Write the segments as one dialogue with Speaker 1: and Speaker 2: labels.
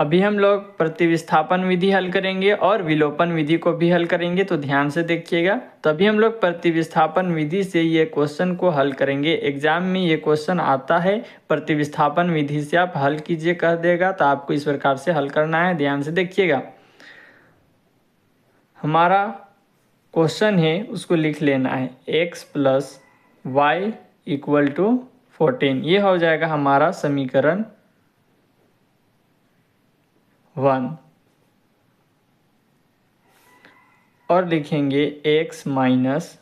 Speaker 1: अभी हम लोग प्रतिस्थापन विधि हल करेंगे और विलोपन विधि को भी हल करेंगे, तो ध्यान से देखिएगा। तभी हम लोग प्रतिस्थापन विधि से ये क्वेश्चन को हल करेंगे। एग्जाम में ये क्वेश्चन आता है, प्रतिस्थापन विधि से आप हल कीजिए कह देगा, तो आपको इस प्रकार से हल करना है। ध्यान से देखिएगा, हमारा क्वेश्चन है उसको लिख लेना है, x plus y equal to 14। ये हो जाएगा हमारा समीकरण 1। और लिखेंगे x minus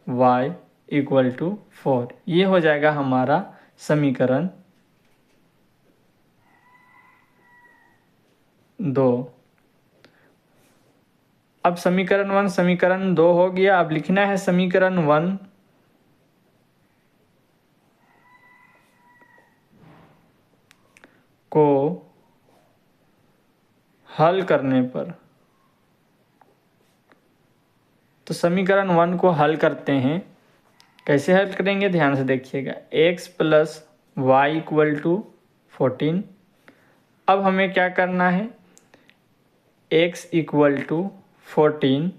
Speaker 1: y equal to 4। ये हो जाएगा हमारा समीकरण 2। अब समीकरण 1 समीकरण 2 हो गया। अब लिखना है समीकरण 1 को हल करने पर, तो समीकरण 1 को हल करते हैं। कैसे हल करेंगे ध्यान से देखिएगा, x plus y equal to 14। अब हमें क्या करना है, x इक्वल टू 14,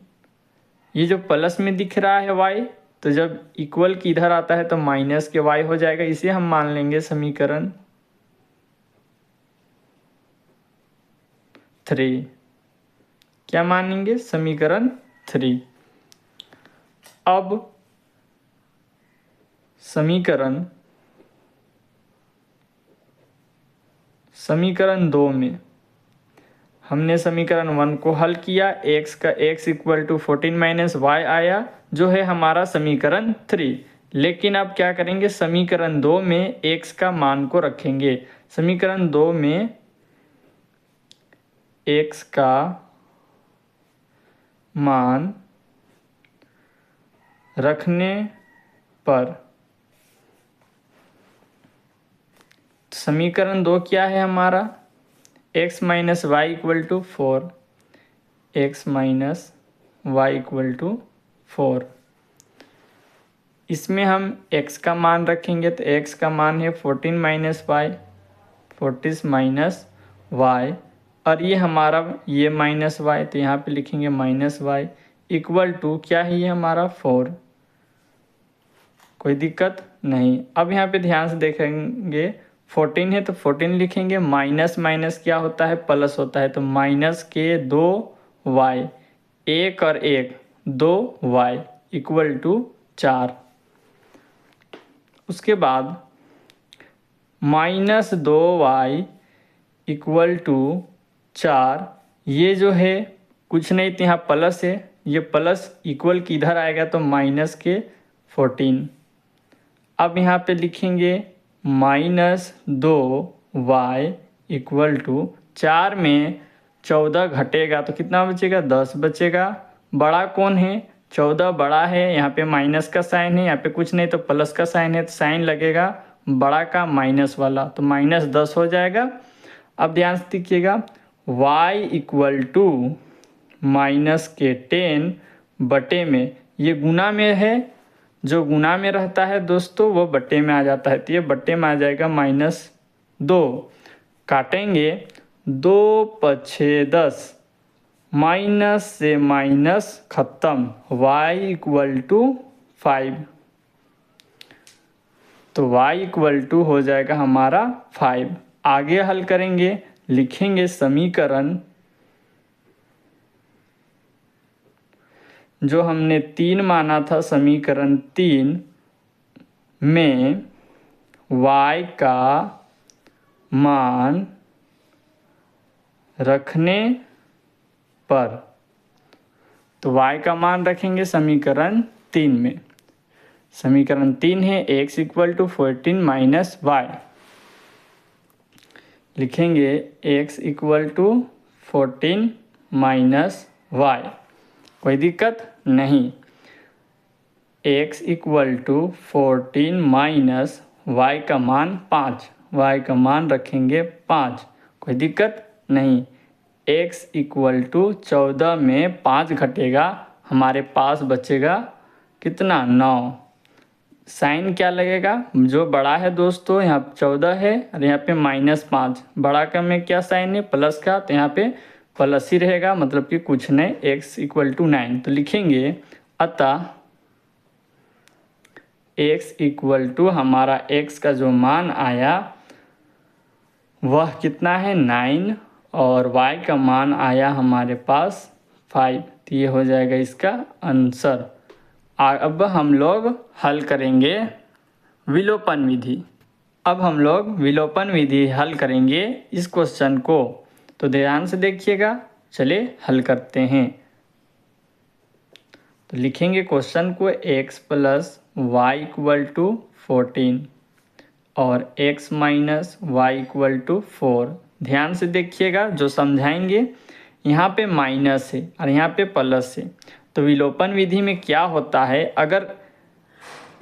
Speaker 1: ये जो प्लस में दिख रहा है y, तो जब इक्वल की इधर आता है तो माइनस के y हो जाएगा। इसे हम मान लेंगे समीकरण 3। क्या मानेंगे, समीकरण 3। अब समीकरण 2 में हमने समीकरण 1 को हल किया, x equal to 14 minus y आया, जो है हमारा समीकरण 3। लेकिन अब क्या करेंगे, समीकरण 2 में x का मान को रखेंगे। समीकरण 2 में x का मान रखने पर समीकरण 2 क्या है हमारा, x minus y equal to 4, x minus y equal to 4। इसमें हम x का मान रखेंगे, तो x का मान है 14 माइनस वाई, 40 माइनस वाई, और ये हमारा ये माइनस वाई, तो यहाँ पे लिखेंगे माइनस वाई इक्वल टू क्या है, ये हमारा 4। कोई दिक्कत नहीं। अब यहाँ पे ध्यान से देखेंगे, 14 है तो 14 लिखेंगे, माइनस माइनस क्या होता है, प्लस होता है, तो माइनस के 2 वाई, 1 और 1 2 वाई इक्वल टू 4। उसके बाद माइनस 2 वाई इक्वल टू 4, ये जो है कुछ नहीं तो यहाँ प्लस है, ये प्लस इक्वल की इधर आएगा तो माइनस के 14। अब यहाँ पे लिखेंगे माइनस 2 वाई इक्वल टू 4 में 14 घटेगा तो कितना बचेगा, 10 बचेगा। बड़ा कौन है, 14 बड़ा है, यहाँ पे माइनस का साइन है, यहाँ पे कुछ नहीं तो प्लस का साइन है, तो साइन लगेगा बड़ा का माइनस वाला, तो माइनस 10 हो जाएगा। अब ध्यान से देखिएगा, y इक्वल टू माइनस के 10 बटे में, ये गुना में है, जो गुना में रहता है दोस्तों वो बट्टे में आ जाता है, तो ये बट्टे में आ जाएगा -2। काटेंगे 2 पछे 10, माइनस से माइनस खत्म, y इक्वल टू 5, तो y इक्वल टू हो जाएगा हमारा 5। आगे हल करेंगे, लिखेंगे समीकरण जो हमने 3 माना था, समीकरण 3 में y का मान रखने पर, तो y का मान रखेंगे समीकरण 3 में। समीकरण 3 है x equal to 14 minus y, लिखेंगे x equal to 14 minus y. कोई दिक्कत नहीं, x equal to 14 minus y का मान 5, y का मान रखेंगे 5। कोई दिक्कत नहीं, x इक्वल टू 14 में 5 घटेगा, हमारे पास बचेगा कितना, 9। साइन क्या लगेगा, जो बड़ा है दोस्तों यहाँ 14 है और यहाँ पे -5, बड़ा का में क्या साइन है प्लस का, तो यहाँ पे प्लस ही रहेगा, मतलब कि कुछ नहीं, x = 9। तो लिखेंगे अतः x हमारा x का जो मान आया वह कितना है 9 और y का मान आया हमारे पास 5। तो ये हो जाएगा इसका आंसर। अब हम लोग हल करेंगे विलोपन विधि। अब हम लोग विलोपन विधि हल करेंगे इस क्वेश्चन को, तो ध्यान से देखिएगा। चलिए हल करते हैं। तो लिखेंगे क्वेश्चन को x + y = 14 और x - y = 4। ध्यान से देखिएगा, जो समझाएंगे यहाँ पे माइनस है और यहाँ पे प्लस है। तो विलोपन विधि में क्या होता है, अगर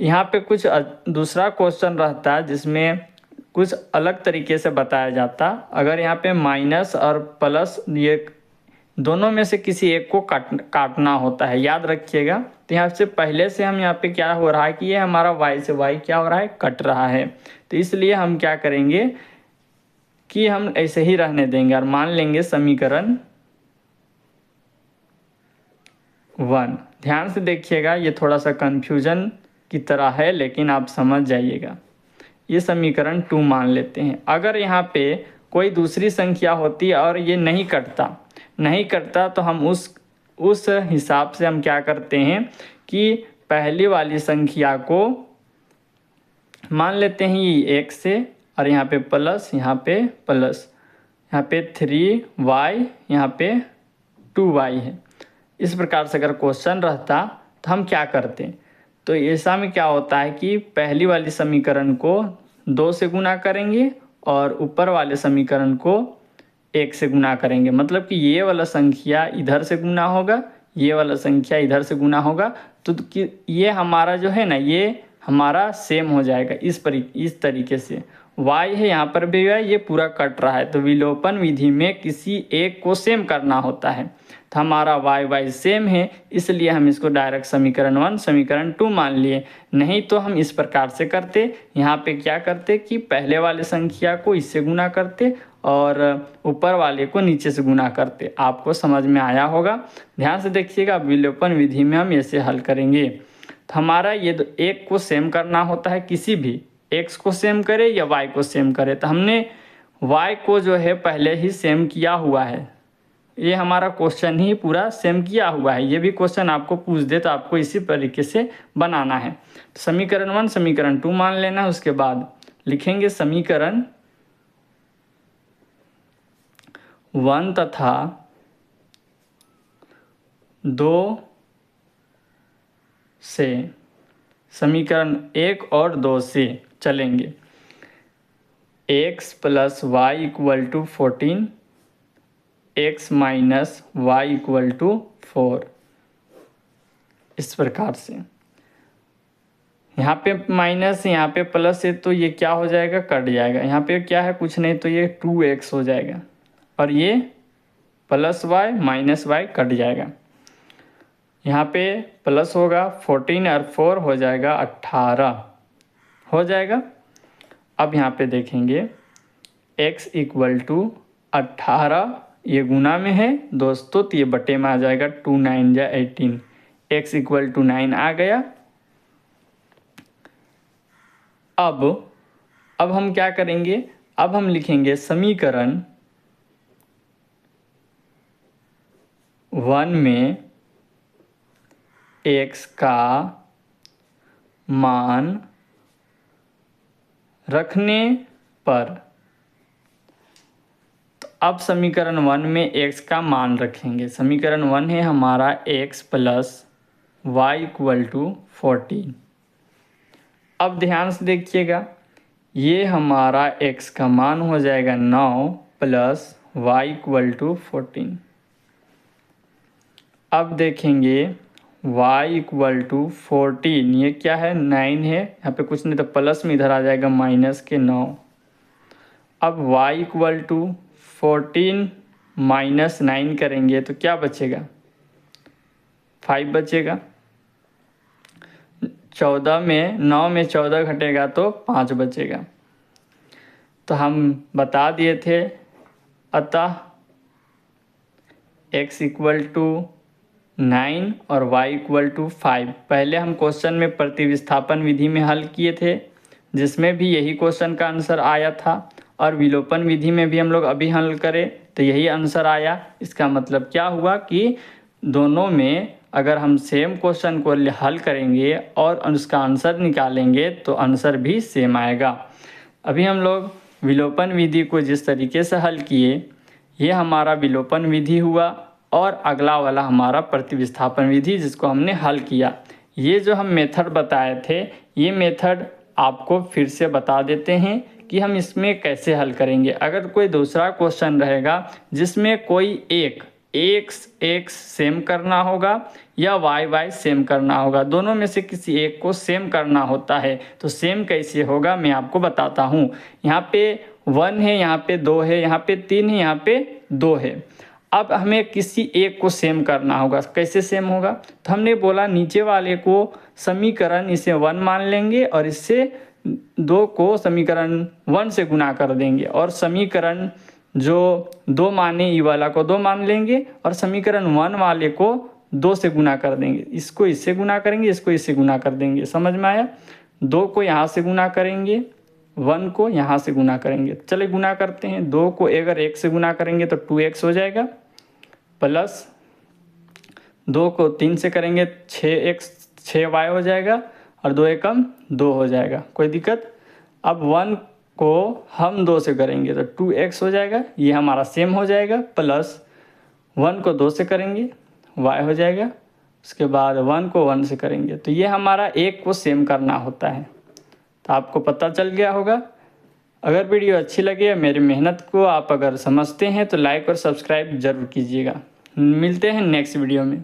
Speaker 1: यहाँ पे कुछ दूसरा क्वेश्चन रहता है जिसमें कुछ अलग तरीके से बताया जाता, अगर यहाँ पे माइनस और प्लस ये दोनों में से किसी एक को काटना होता है, याद रखिएगा। तो यहाँ से पहले से हम यहाँ पे क्या हो रहा है कि ये हमारा y से y क्या हो रहा है, कट रहा है। तो इसलिए हम क्या करेंगे कि हम ऐसे ही रहने देंगे और मान लेंगे समीकरण 1। ध्यान से देखिएगा, ये थोड़ा सा कन्फ्यूजन की तरह है लेकिन आप समझ जाइएगा। ये समीकरण 2 मान लेते हैं। अगर यहाँ पे कोई दूसरी संख्या होती और ये नहीं कटता तो हम उस हिसाब से हम क्या करते हैं कि पहली वाली संख्या को मान लेते हैं ये x से और यहाँ पे प्लस, यहाँ पे प्लस, यहाँ पे 3y, यहाँ पे 2y है। इस प्रकार से अगर क्वेश्चन रहता तो हम क्या करते, तो ऐसा में क्या होता है कि पहली वाली समीकरण को 2 से गुना करेंगे और ऊपर वाले समीकरण को 1 से गुना करेंगे। मतलब कि ये वाला संख्या इधर से गुना होगा, ये वाला संख्या इधर से गुना होगा, तो ये हमारा जो है ना, ये हमारा सेम हो जाएगा इस तरीके से। y है, यहाँ पर भी y, ये पूरा कट रहा है। तो विलोपन विधि में किसी एक को सेम करना होता है। तो हमारा y सेम है, इसलिए हम इसको डायरेक्ट समीकरण 1 समीकरण 2 मान लिए। नहीं तो हम इस प्रकार से करते, यहाँ पे क्या करते कि पहले वाले संख्या को इससे गुना करते और ऊपर वाले को नीचे से गुना करते। आपको समझ में आया होगा। ध्यान से देखिएगा, विलोपन विधि में हम ऐसे हल करेंगे। तो हमारा ये एक को सेम करना होता है, किसी भी x को सेम करे या y को सेम करे। तो हमने y को जो है पहले ही सेम किया हुआ है, ये हमारा क्वेश्चन ही पूरा सेम किया हुआ है। ये भी क्वेश्चन आपको पूछ दे तो आपको इसी तरीके से बनाना है। तो समीकरण 1 समीकरण 2 मान लेना है। उसके बाद लिखेंगे समीकरण 1 तथा 2 से, समीकरण 1 और 2 से चलेंगे। x + y = 14, x - y = 4। इस प्रकार से यहाँ पे माइनस, यहाँ पे प्लस है, तो ये क्या हो जाएगा, कट जाएगा। यहाँ पे क्या है, कुछ नहीं, तो ये 2x हो जाएगा और ये +y -y कट जाएगा। यहाँ पे प्लस होगा 14 और 4 हो जाएगा 18 हो जाएगा। अब यहाँ पे देखेंगे x = 18, ये गुना में है दोस्तों, तो ये बटे में आ जाएगा, 2 9 जा 18, x = 9 आ गया। अब हम क्या करेंगे, अब हम लिखेंगे समीकरण 1 में x का मान रखने पर, तो अब समीकरण 1 में x का मान रखेंगे। समीकरण 1 है हमारा x + y = 14। अब ध्यान से देखिएगा, ये हमारा x का मान हो जाएगा 9 + y = 14। अब देखेंगे y = 14, ये क्या है 9 है, यहाँ पे कुछ नहीं तो प्लस में इधर आ जाएगा -9। अब y = 14 - 9 करेंगे तो क्या बचेगा, 5 बचेगा। 9 में 14 घटेगा तो 5 बचेगा। तो हम बता दिए थे, अतः x इक्वल टू 9 और y इक्वल टू 5। पहले हम क्वेश्चन में प्रतिस्थापन विधि में हल किए थे, जिसमें भी यही क्वेश्चन का आंसर आया था, और विलोपन विधि में भी हम लोग अभी हल करें तो यही आंसर आया। इसका मतलब क्या हुआ कि दोनों में अगर हम सेम क्वेश्चन को हल करेंगे और उसका आंसर निकालेंगे तो आंसर भी सेम आएगा। अभी हम लोग विलोपन विधि को जिस तरीके से हल किए, ये हमारा विलोपन विधि हुआ, और अगला वाला हमारा प्रतिस्थापन विधि जिसको हमने हल किया। ये जो हम मेथड बताए थे, ये मेथड आपको फिर से बता देते हैं कि हम इसमें कैसे हल करेंगे। अगर कोई दूसरा क्वेश्चन रहेगा जिसमें कोई एक x सेम करना होगा या y सेम करना होगा, दोनों में से किसी एक को सेम करना होता है, तो सेम कैसे होगा मैं आपको बताता हूँ। यहाँ पे 1 है, यहाँ पे 2 है, यहाँ पे 3 है, यहाँ पे 2 है। अब हमें किसी एक को सेम करना होगा। कैसे सेम होगा? तो हमने बोला नीचे वाले को समीकरण इसे 1 मान लेंगे और इससे 2 को समीकरण 1 से गुना कर देंगे, और समीकरण जो 2 माने ई वाला को 2 मान लेंगे और समीकरण 1 वाले को 2 से गुना कर देंगे। इसको इससे गुना करेंगे, इसको इससे गुना कर देंगे। समझ में आया? 2 को यहाँ से गुना करेंगे, 1 को यहाँ से गुना करेंगे। चले गुना करते हैं। 2 को अगर 1 से गुना करेंगे तो 2x हो जाएगा, प्लस 2 को 3 से करेंगे 6y हो जाएगा, और 2 एकम 2 हो जाएगा। कोई दिक्कत? अब 1 को हम 2 से करेंगे तो 2x हो जाएगा, ये हमारा सेम हो जाएगा, प्लस 1 को 2 से करेंगे y हो जाएगा, उसके बाद 1 को 1 से करेंगे तो ये हमारा एक को सेम करना होता है। तो आपको पता चल गया होगा। अगर वीडियो अच्छी लगे, मेरी मेहनत को आप अगर समझते हैं तो लाइक और सब्सक्राइब ज़रूर कीजिएगा। मिलते हैं नेक्स्ट वीडियो में।